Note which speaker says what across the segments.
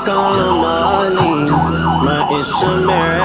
Speaker 1: کمالی میں اس میں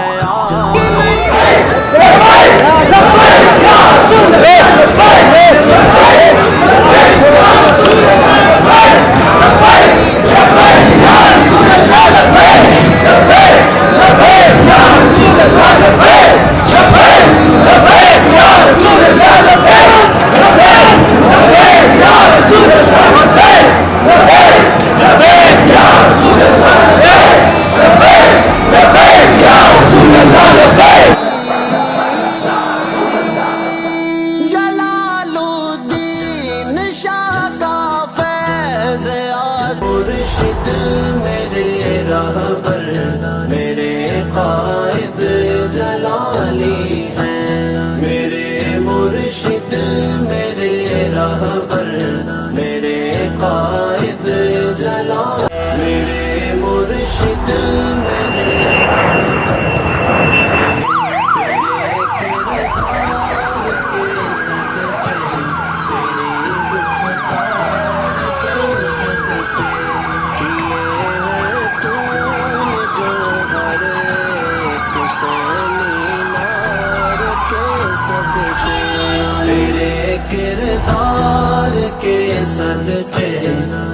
Speaker 1: مرشد میرے راہبر میرے قائد جلالی ہیں، میرے مرشد میرے راہبر میرے قائد جلالی، میرے مرشد میرے راہبر تیرے کردار کے صدقے،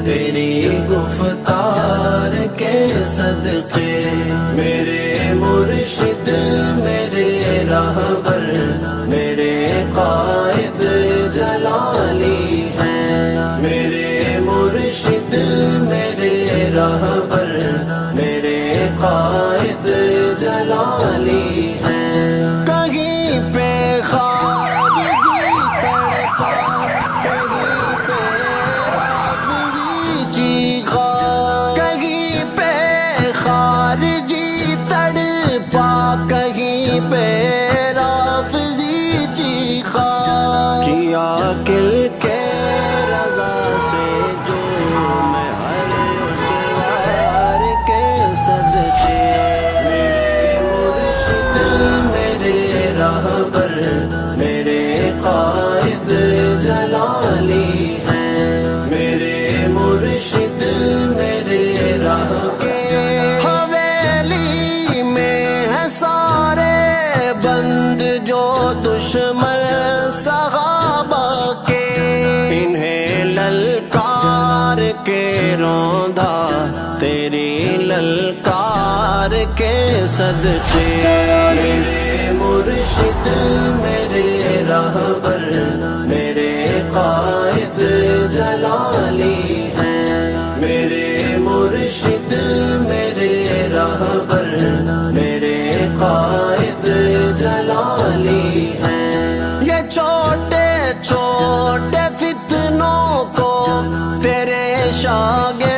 Speaker 1: تیری گفتار کے صدقے، میرے مرشد میرے راہبر میرے قائد جلالی ہیں، میرے مرشد میرے راہبر میرے قائد جلالی ہیں، کہیں پہ کل کے رضا سے جو میں ہر اس وار کے صدقے، میرے مرشد میرے راہبر میرے قائد جلالی ہیں، میرے مرشد میرے راہبر، حویلی میں ہے سارے بند جو دشمن کے روندا تیری للکار کے صدقے، میرے مرشد میرے راہبر میرے قائد جلالی ہیں، میرے مرشد میرے راہبر میرے قائد جلالی ہیں، یہ چھوٹے چھوٹے فتنوں کو تیرے شاگردوں